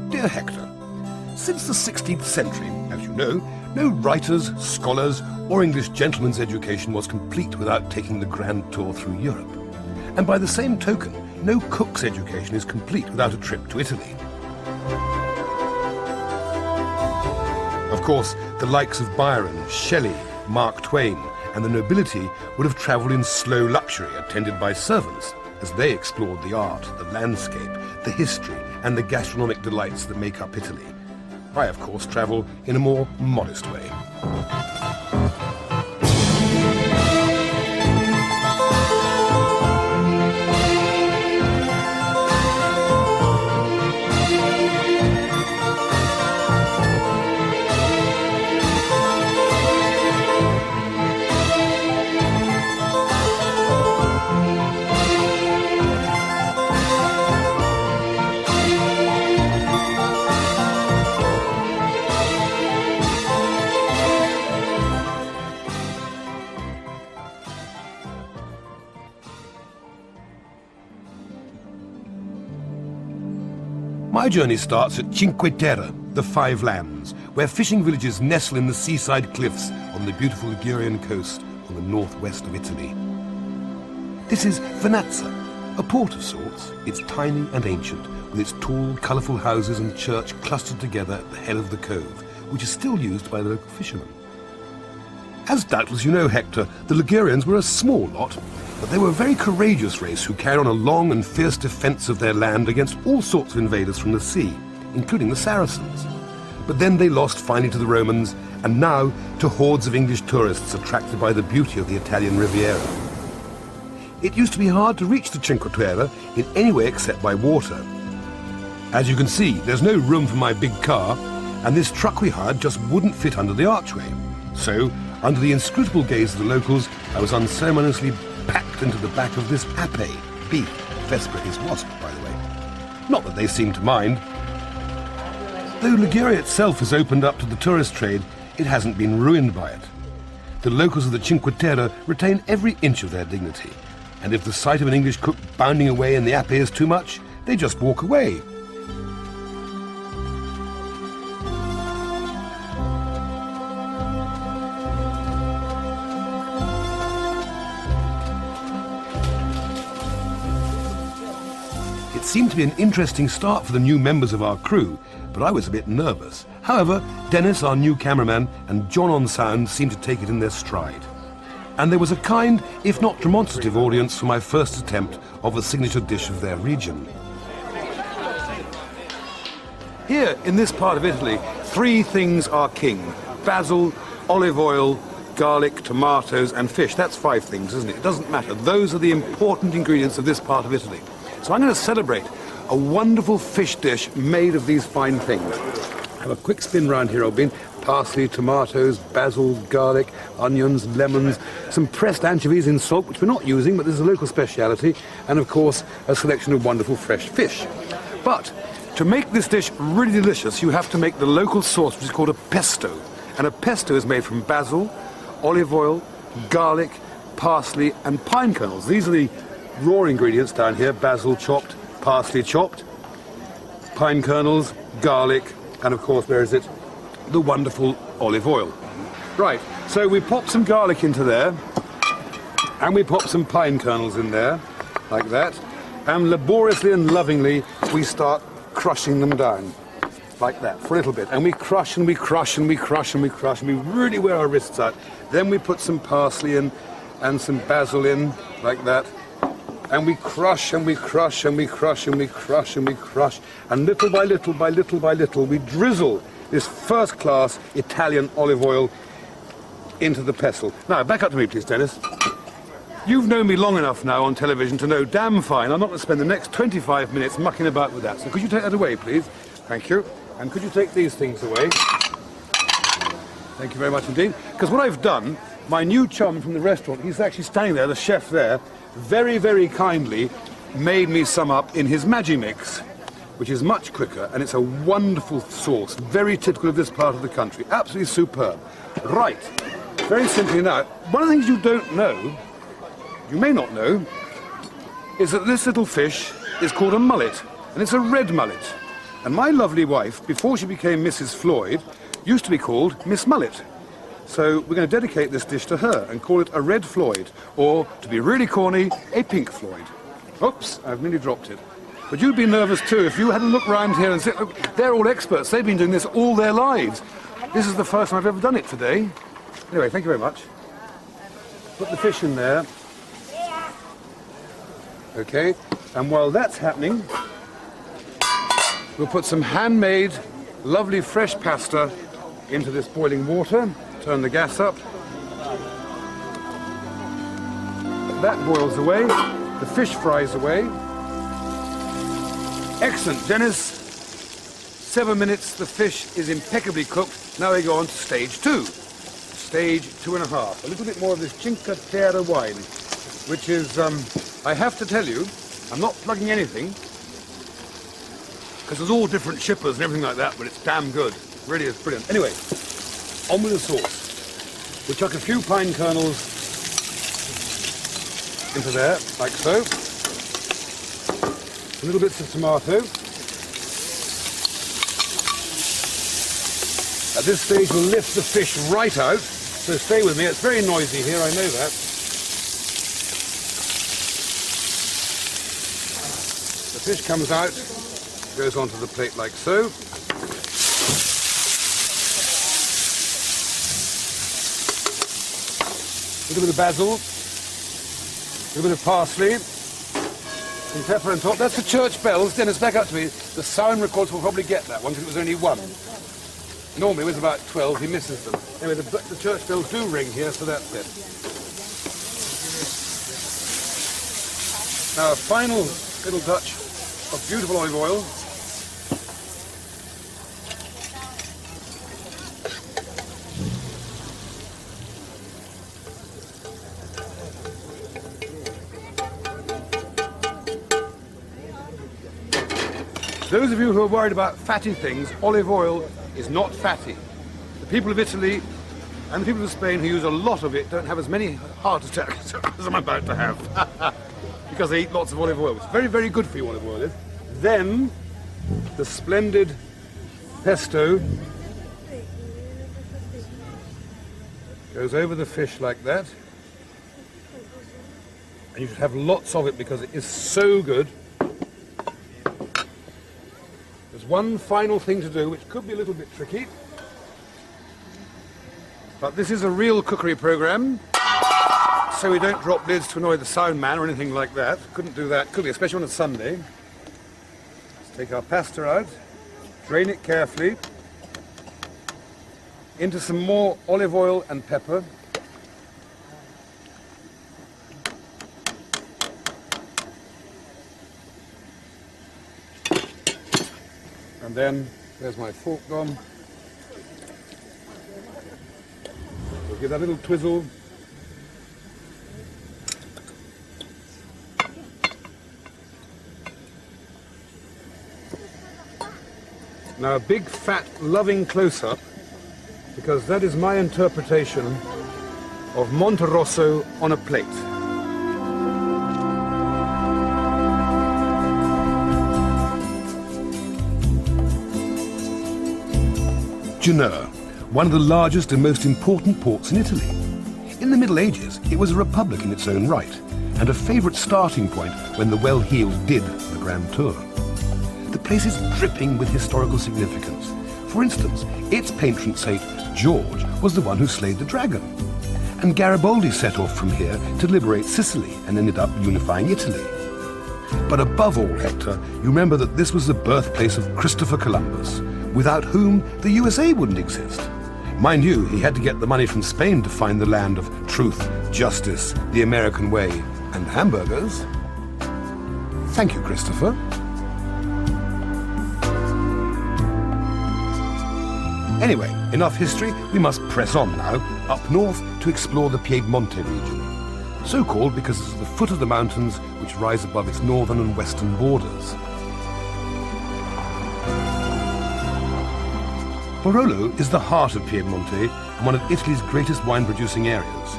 Dear Hector, since the 16th century, as you know, no writer's, scholars, or English gentleman's education was complete without taking the grand tour through Europe. And by the same token, no cook's education is complete without a trip to Italy. Of course, the likes of Byron, Shelley, Mark Twain, and the nobility would have travelled in slow luxury, attended by servants, as they explored the art, the landscape, the history, and the gastronomic delights that make up Italy. I, of course, travel in a more modest way. My journey starts at Cinque Terre, the Five Lands, where fishing villages nestle in the seaside cliffs on the beautiful Ligurian coast on the northwest of Italy. This is Vernazza, a port of sorts. It's tiny and ancient, with its tall, colourful houses and church clustered together at the head of the cove, which is still used by the local fishermen. As doubtless you know, Hector, the Ligurians were a small lot, but they were a very courageous race who carried on a long and fierce defence of their land against all sorts of invaders from the sea, including the Saracens. But then they lost finally to the Romans, and now to hordes of English tourists attracted by the beauty of the Italian Riviera. It used to be hard to reach the Cinque Terre in any way except by water. As you can see, there's no room for my big car, and this truck we hired just wouldn't fit under the archway. So, under the inscrutable gaze of the locals, I was unceremoniously packed into the back of this ape, bee, Vesper's wasp, by the way. Not that they seem to mind. Though Liguria itself has opened up to the tourist trade, it hasn't been ruined by it. The locals of the Cinque Terre retain every inch of their dignity, and if the sight of an English cook bounding away in the ape is too much, they just walk away. It seemed to be an interesting start for the new members of our crew, but I was a bit nervous. However, Dennis, our new cameraman, and John on sound seemed to take it in their stride. And there was a kind, if not demonstrative, audience for my first attempt of a signature dish of their region. Here, in this part of Italy, three things are king: basil, olive oil, garlic, tomatoes, and fish. That's five things, isn't it? It doesn't matter. Those are the important ingredients of this part of Italy. So I'm going to celebrate a wonderful fish dish made of these fine things. Have a quick spin round here, Old Bean. Parsley, tomatoes, basil, garlic, onions, lemons, some pressed anchovies in salt, which we're not using, but this is a local speciality, and of course, a selection of wonderful fresh fish. But to make this dish really delicious, you have to make the local sauce, which is called a pesto. And a pesto is made from basil, olive oil, garlic, parsley, and pine kernels. These are the raw ingredients down here: basil chopped, parsley chopped, pine kernels, garlic, and of course, where is it? The wonderful olive oil. Right, so we pop some garlic into there, and we pop some pine kernels in there, like that, and laboriously and lovingly we start crushing them down, like that, for a little bit. And we crush and we crush and we crush and we crush, and we really wear our wrists out. Then we put some parsley in and some basil in, like that. And we crush and we crush and we crush and we crush and we crush, and little by little by little by little we drizzle this first-class Italian olive oil into the pestle. Now, back up to me, please, Dennis. You've known me long enough now on television to know damn fine I'm not going to spend the next 25 minutes mucking about with that. So could you take that away, please? Thank you. And could you take these things away? Thank you very much indeed. Because what I've done, my new chum from the restaurant, he's actually standing there, the chef there, very, very kindly made me some up in his Magimix, which is much quicker, and it's a wonderful sauce, very typical of this part of the country, absolutely superb. Right, very simply now, one of the things you don't know, you may not know, is that this little fish is called a mullet. and it's a red mullet. And my lovely wife, before she became Mrs. Floyd, used to be called Miss Mullet. So we're going to dedicate this dish to her and call it a red Floyd, or, to be really corny, a pink Floyd. Oops, I've nearly dropped it. But you'd be nervous too if you had a look round here and said, look, they're all experts. They've been doing this all their lives. This is the first time I've ever done it today. Anyway, thank you very much. Put the fish in there. Okay, and while that's happening, we'll put some handmade, lovely fresh pasta into this boiling water. Turn the gas up. That boils away. The fish fries away. Excellent, Dennis. 7 minutes, the fish is impeccably cooked. Now we go on to stage 2. Stage 2.5. A little bit more of this Cinque Terre wine, which is, I have to tell you, I'm not plugging anything, because there's all different shippers and everything like that, but it's damn good. Really is brilliant. Anyway, on with the sauce. We'll chuck a few pine kernels into there, like so. A little bits of tomato. At this stage we'll lift the fish right out, so stay with me. It's very noisy here, I know that. The fish comes out, goes onto the plate like so. A little bit of basil, a little bit of parsley, some pepper on top. That's the church bells. Dennis, back up to me. The sound recorders will probably get that one because it was only one. Normally with about 12 he misses them. Anyway, the church bells do ring here, so that's it. Now a final little touch of beautiful olive oil. Those of you who are worried about fatty things, olive oil is not fatty. The people of Italy and the people of Spain who use a lot of it don't have as many heart attacks as I'm about to have because they eat lots of olive oil. It's very, very good for you, olive oil is. Then the splendid pesto goes over the fish like that. And you should have lots of it because it is so good. One final thing to do, which could be a little bit tricky, but this is a real cookery program, so we don't drop lids to annoy the sound man or anything like that. Couldn't do that, could we, especially on a Sunday. Let's take our pasta out, drain it carefully, into some more olive oil and pepper. And then, there's my fork gone. We'll give that a little twizzle. Now a big, fat, loving close-up, because that is my interpretation of Monte Rosso on a plate. Genoa, one of the largest and most important ports in Italy. In the Middle Ages, it was a republic in its own right, and a favourite starting point when the well-heeled did the Grand Tour. The place is dripping with historical significance. For instance, its patron saint, George, was the one who slayed the dragon. And Garibaldi set off from here to liberate Sicily and ended up unifying Italy. But above all, Hector, you remember that this was the birthplace of Christopher Columbus, without whom the USA wouldn't exist. Mind you, he had to get the money from Spain to find the land of truth, justice, the American way, and hamburgers. Thank you, Christopher. Anyway, enough history, we must press on now, up north to explore the Piedmont region. So called because it's at the foot of the mountains which rise above its northern and western borders. Barolo is the heart of Piedmont and one of Italy's greatest wine-producing areas.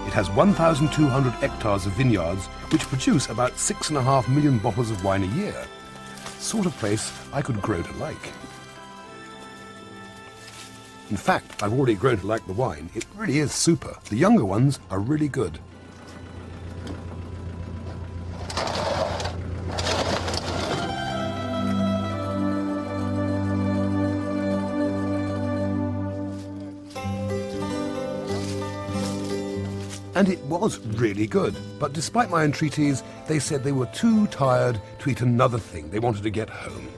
It has 1,200 hectares of vineyards which produce about 6.5 million bottles of wine a year. sort of place I could grow to like. In fact, I've already grown to like the wine. It really is super. The younger ones are really good. And it was really good, but despite my entreaties, they said they were too tired to eat another thing. They wanted to get home.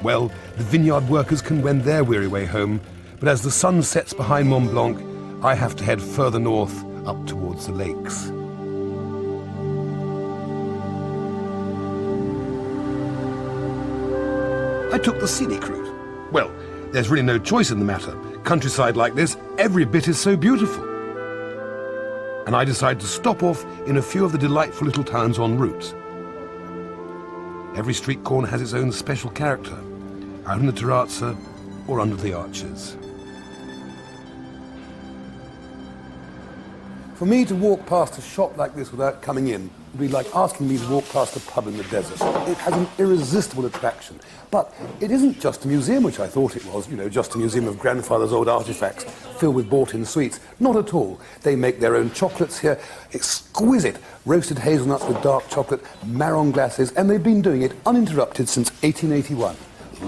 Well, the vineyard workers can wend their weary way home, but as the sun sets behind Mont Blanc, I have to head further north, up towards the lakes. I took the scenic route. Well, there's really no choice in the matter. Countryside like this, every bit is so beautiful. And I decided to stop off in a few of the delightful little towns en route. Every street corner has its own special character, out in the terrazza or under the arches. For me to walk past a shop like this without coming in would be like asking me to walk past a pub in the desert. It has an irresistible attraction. But it isn't just a museum, which I thought it was, just a museum of grandfather's old artifacts filled with bought-in sweets. Not at all. They make their own chocolates here, exquisite roasted hazelnuts with dark chocolate, marron glaces, and they've been doing it uninterrupted since 1881.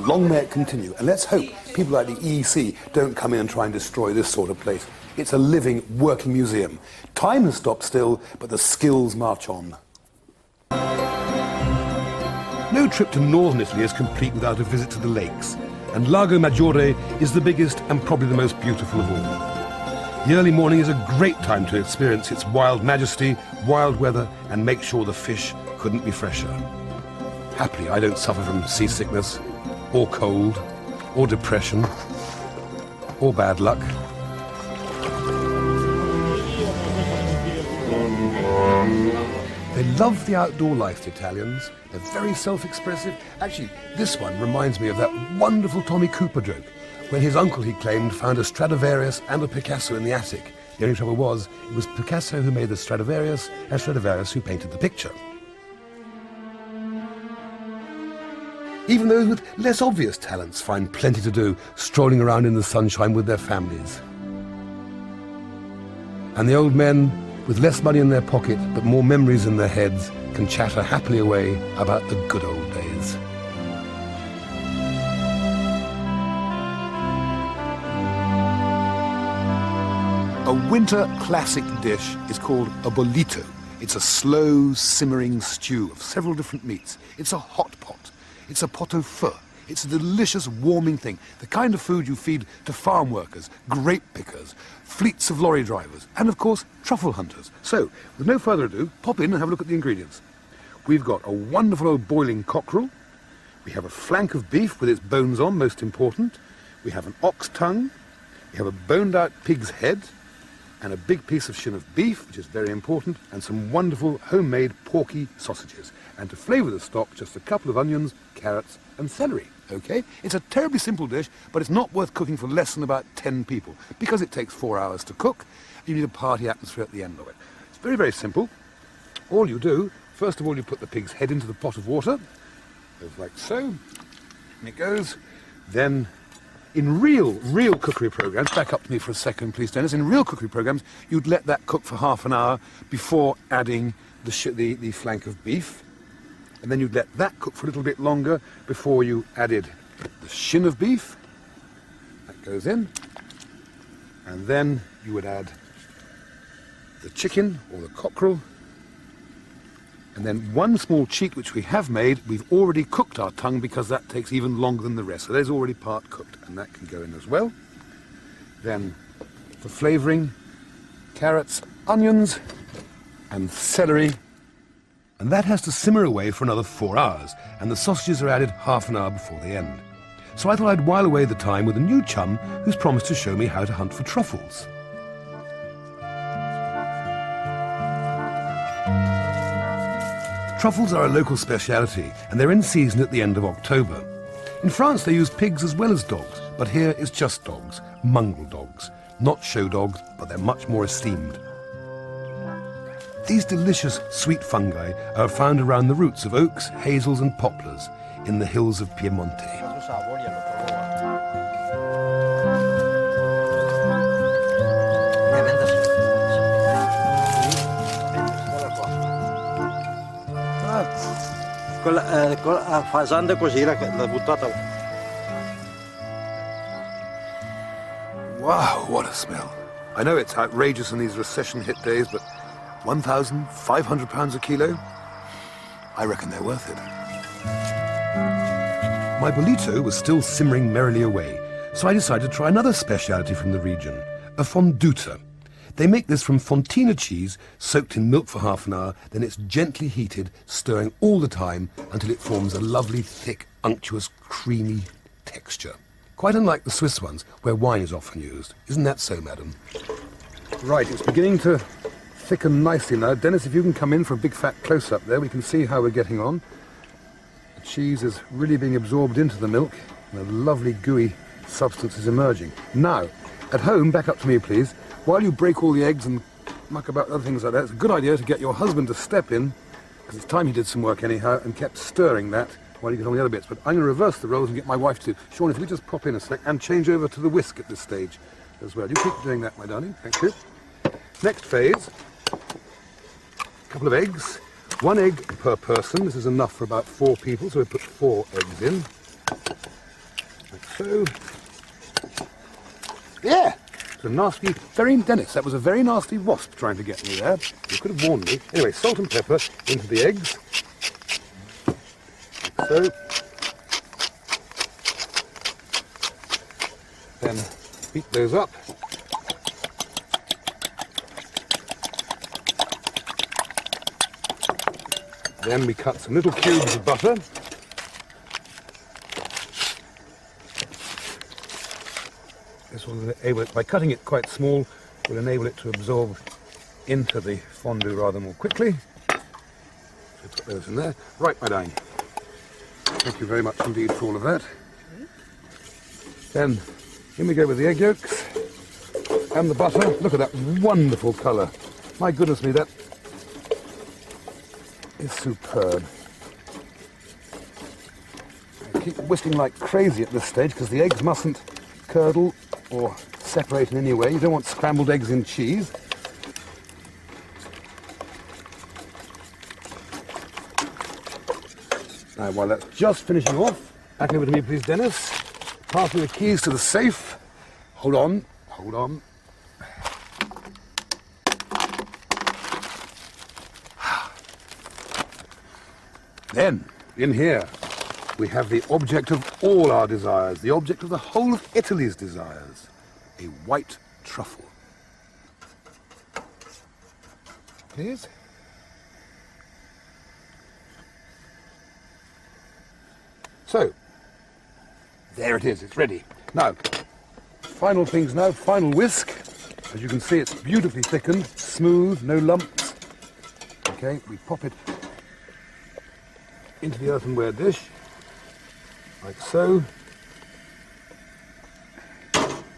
Long may it continue, and let's hope people like the EEC don't come in and try and destroy this sort of place. It's a living, working museum. Time has stopped still, but the skills march on. No trip to northern Italy is complete without a visit to the lakes, and Lago Maggiore is the biggest and probably the most beautiful of all. The early morning is a great time to experience its wild majesty, wild weather, and make sure the fish couldn't be fresher. Happily, I don't suffer from seasickness, or cold, or depression, or bad luck. They love the outdoor life, the Italians. They're very self-expressive. Actually, this one reminds me of that wonderful Tommy Cooper joke, when his uncle, he claimed, found a Stradivarius and a Picasso in the attic. The only trouble was, it was Picasso who made the Stradivarius, and Stradivarius who painted the picture. Even those with less obvious talents find plenty to do, strolling around in the sunshine with their families. And the old men, with less money in their pocket but more memories in their heads, can chatter happily away about the good old days. A winter classic dish is called a bollito. It's a slow, simmering stew of several different meats. It's a hot pot. It's a pot au feu. It's a delicious, warming thing, the kind of food you feed to farm workers, grape pickers, fleets of lorry drivers, and of course, truffle hunters. So, with no further ado, pop in and have a look at the ingredients. We've got a wonderful old boiling cockerel. We have a flank of beef with its bones on, most important. We have an ox tongue. We have a boned out pig's head, and a big piece of shin of beef, which is very important, and some wonderful homemade porky sausages. And to flavour the stock, just a couple of onions, carrots, and celery. Okay? It's a terribly simple dish, but it's not worth cooking for less than about 10 people, because it takes 4 hours to cook. You need a party atmosphere at the end of it. It's very, very simple. All you do, first of all, you put the pig's head into the pot of water, goes like so, and it goes. Then, in real cookery programs, back up to me for a second, please, Dennis. In real cookery programs, you'd let that cook for half an hour before adding the flank of beef. And then you'd let that cook for a little bit longer before you added the shin of beef. That goes in. And then you would add the chicken or the cockerel. And then one small cheat which we have made, we've already cooked our tongue because that takes even longer than the rest. So there's already part cooked, and that can go in as well. Then for flavouring, carrots, onions, and celery. And that has to simmer away for another 4 hours, and the sausages are added half an hour before they end. So I thought I'd while away the time with a new chum who's promised to show me how to hunt for truffles. Truffles are a local speciality, and they're in season at the end of October. In France they use pigs as well as dogs, but here it's just dogs, mongrel dogs. Not show dogs, but they're much more esteemed. These delicious sweet fungi are found around the roots of oaks, hazels and poplars in the hills of Piedmont. Wow, what a smell. I know it's outrageous in these recession-hit days, but £1,500 a kilo? I reckon they're worth it. My bolito was still simmering merrily away, so I decided to try another speciality from the region, a fonduta. They make this from fontina cheese, soaked in milk for half an hour, then it's gently heated, stirring all the time until it forms a lovely, thick, unctuous, creamy texture. Quite unlike the Swiss ones, where wine is often used. Isn't that so, madam? Right, it's beginning to thicken nicely now. Dennis, if you can come in for a big fat close-up there, we can see how we're getting on. The cheese is really being absorbed into the milk, and a lovely gooey substance is emerging. Now, at home, back up to me, please. While you break all the eggs and muck about other things like that, it's a good idea to get your husband to step in, because it's time he did some work anyhow, and kept stirring that while you get on the other bits. But I'm going to reverse the roles and get my wife to. Sean, if you could just pop in a sec and change over to the whisk at this stage as well. You keep doing that, my darling. Thank you. Next phase, a couple of eggs. 1 egg per person. This is enough for about 4 people, so we put 4 eggs in. Like so. Yeah! It's a nasty, Dennis, that was a very nasty wasp trying to get me there. You could have warned me. Anyway, salt and pepper into the eggs. Like so. Then beat those up. Then we cut some little cubes of butter. This will enable it, by cutting it quite small, will enable it to absorb into the fondue rather more quickly. So put those in there. Right, my darling. Thank you very much indeed for all of that. Then in we go with the egg yolks and the butter. Look at that wonderful colour. My goodness me, that is superb. I keep whisking like crazy at this stage because the eggs mustn't curdle or separate in any way. You don't want scrambled eggs in cheese. Now, while that's just finishing off, back over to me, please, Dennis. Pass me the keys to the safe. Hold on, hold on. Then, in here, we have the object of all our desires, the object of the whole of Italy's desires, a white truffle. Please. So, there it is, it's ready. Now, final things now, final whisk. As you can see, it's beautifully thickened, smooth, no lumps. Okay, we pop it into the earthenware dish, like so,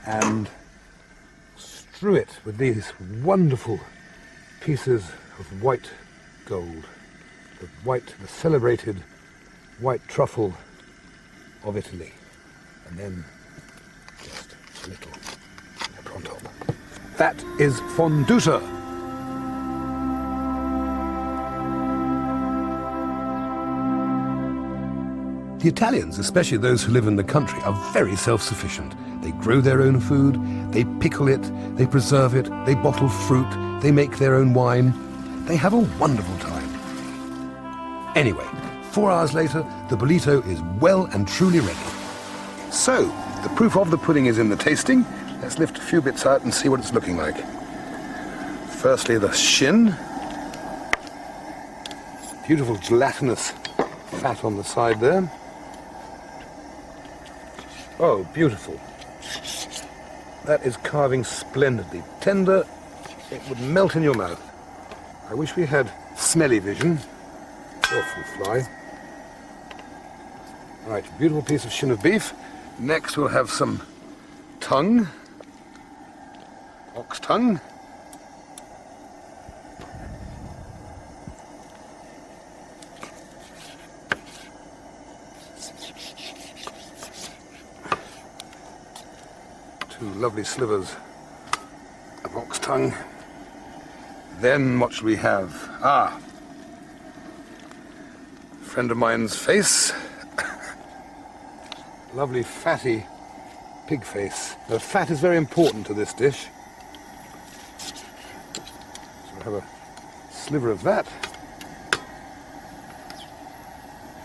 and strew it with these wonderful pieces of white gold, the celebrated white truffle of Italy, and then just a little pepper on top. That is fonduta. The Italians, especially those who live in the country, are very self-sufficient. They grow their own food, they pickle it, they preserve it, they bottle fruit, they make their own wine. They have a wonderful time. Anyway, 4 hours later, the bolito is well and truly ready. So, the proof of the pudding is in the tasting. Let's lift a few bits out and see what it's looking like. Firstly, the shin. Beautiful gelatinous fat on the side there. Oh, beautiful. That is carving splendidly. Tender, it would melt in your mouth. I wish we had smelly vision. Off you fly. Right, beautiful piece of shin of beef. Next we'll have some tongue. Ox tongue. 2 lovely slivers of ox tongue. Then what shall we have? Ah, a friend of mine's face. Lovely fatty pig face. The fat is very important to this dish. So we'll have a sliver of that.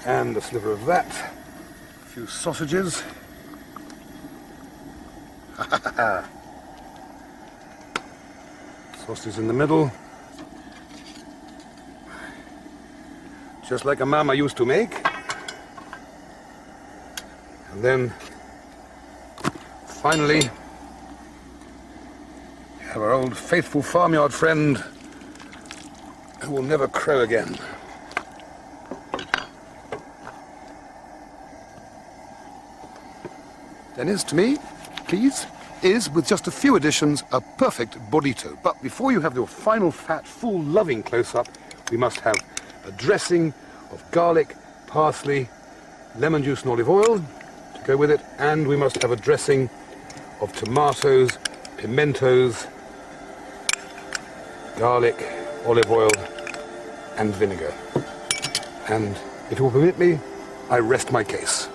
And a sliver of that. A few sausages. Sausages in the middle. Just like a mama used to make. And then, finally, we have our old faithful farmyard friend who will never crow again. Dennis, to me, please, is, with just a few additions, a perfect burrito. But before you have your final fat, full, loving close-up, we must have a dressing of garlic, parsley, lemon juice and olive oil to go with it, and we must have a dressing of tomatoes, pimentos, garlic, olive oil and vinegar. And if you will permit me, I rest my case.